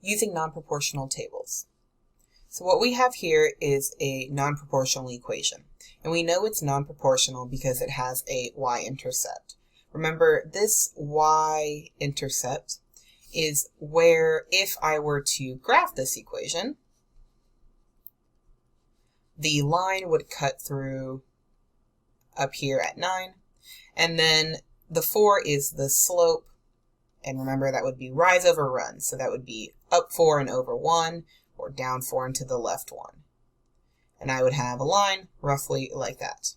using non-proportional tables. So what we have here is a non-proportional equation. And we know it's non-proportional because it has a y-intercept. Remember, this y-intercept is where if I were to graph this equation, the line would cut through up here at 9, and then the 4 is the slope, and remember that would be rise over run, so that would be up 4 and over 1, or down 4 and to the left 1. And I would have a line roughly like that.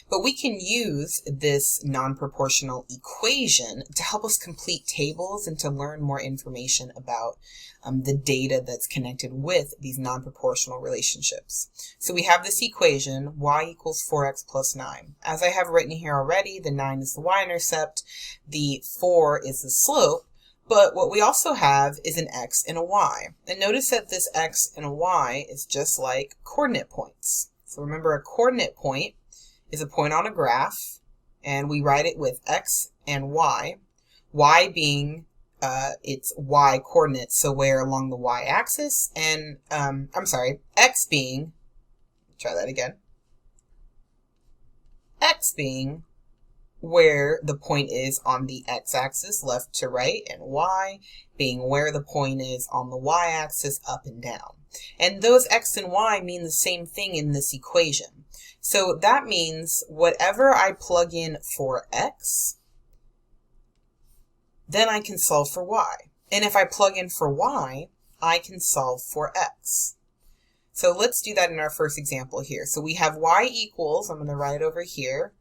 But we can use this non-proportional equation to help us complete tables and to learn more information about the data that's connected with these non-proportional relationships. So we have this equation, y equals 4x plus 9. As I have written here already, the 9 is the y-intercept, the 4 is the slope, but what we also have is an x and a y. And notice that this x and a y is just like coordinate points. So remember, a coordinate point is a point on a graph, and we write it with x and y being its y coordinates, so where along the y-axis, and x being, try that again, x being where the point is on the x-axis, left to right, and y being where the point is on the y-axis, up and down. And those x and y mean the same thing in this equation. So that means whatever I plug in for x, then I can solve for y. And if I plug in for y, I can solve for x. So let's do that in our first example here. So we have y equals, I'm going to write it over here,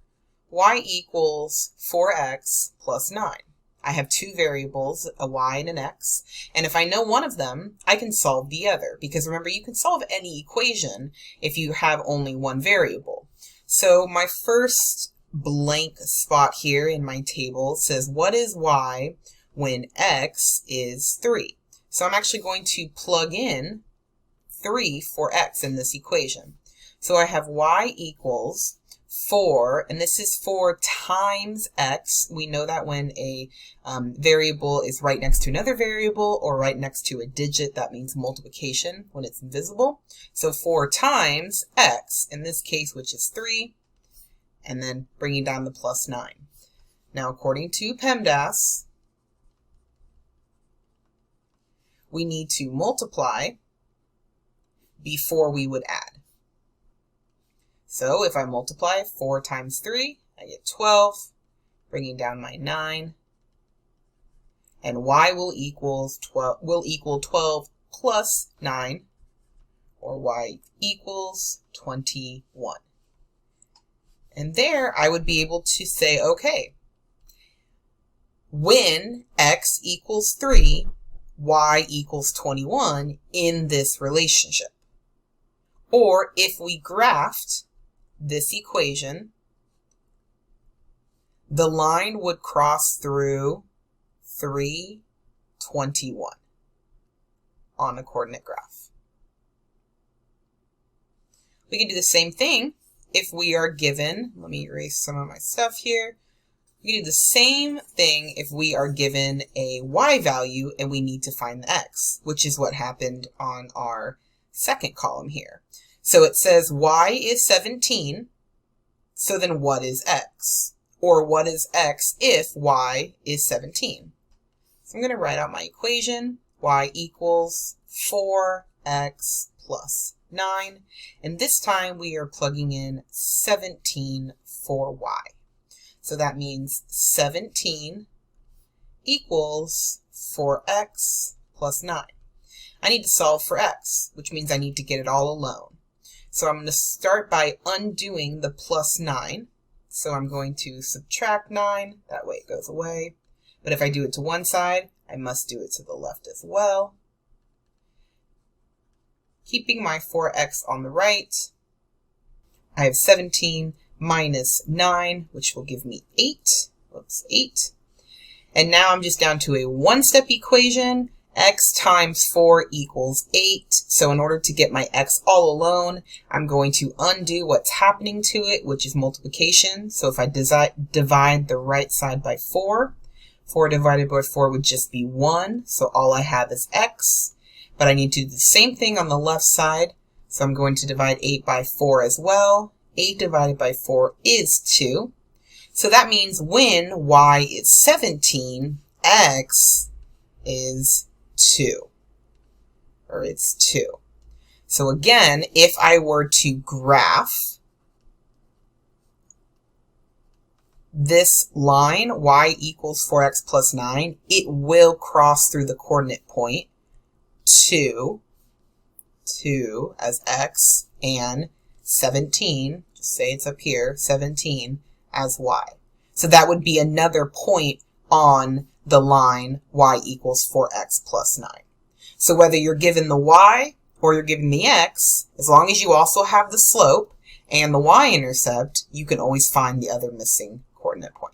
y equals 4x plus 9. I have two variables, a y and an x, and if I know one of them, I can solve the other, because remember, you can solve any equation if you have only one variable. So my first blank spot here in my table says, what is y when x is 3? So I'm actually going to plug in 3 for x in this equation. So I have y equals 4, and this is 4 times x. We know that when a variable is right next to another variable or right next to a digit, that means multiplication when it's invisible. So 4 times x, in this case, which is 3, and then bringing down the plus 9. Now, according to PEMDAS, we need to multiply before we would add. So if I multiply 4 times 3, I get 12, bringing down my 9, and y will equal 12 plus 9, or y equals 21. And there I would be able to say, okay, when x equals 3, y equals 21 in this relationship. Or if we graphed this equation, the line would cross through 321 on a coordinate graph. We can do the same thing if we are given, let me erase some of my stuff here. We can do the same thing if we are given a y value and we need to find the x, which is what happened on our second column here. So it says y is 17, so then what is x? Or what is x if y is 17? So I'm going to write out my equation, y equals 4x plus 9, and this time we are plugging in 17 for y. So that means 17 equals 4x plus 9. I need to solve for x, which means I need to get it all alone. So I'm going to start by undoing the plus 9. So I'm going to subtract 9. That way it goes away. But if I do it to one side, I must do it to the left as well. Keeping my 4x on the right, I have 17 minus 9, which will give me 8. Oops, 8. And now I'm just down to a one-step equation. X times 4 equals 8. So in order to get my x all alone, I'm going to undo what's happening to it, which is multiplication. So if I divide the right side by 4, 4 divided by 4 would just be 1, so all I have is x. But I need to do the same thing on the left side, so I'm going to divide 8 by 4 as well. 8 divided by 4 is 2. So that means when y is 17, x is 2. Or it's 2. So again, if I were to graph this line, y equals 4x plus 9, it will cross through the coordinate point 2 as x, and 17, just say it's up here, 17 as y. So that would be another point on the line y equals 4x plus 9. So whether you're given the y or you're given the x, as long as you also have the slope and the y-intercept, you can always find the other missing coordinate point.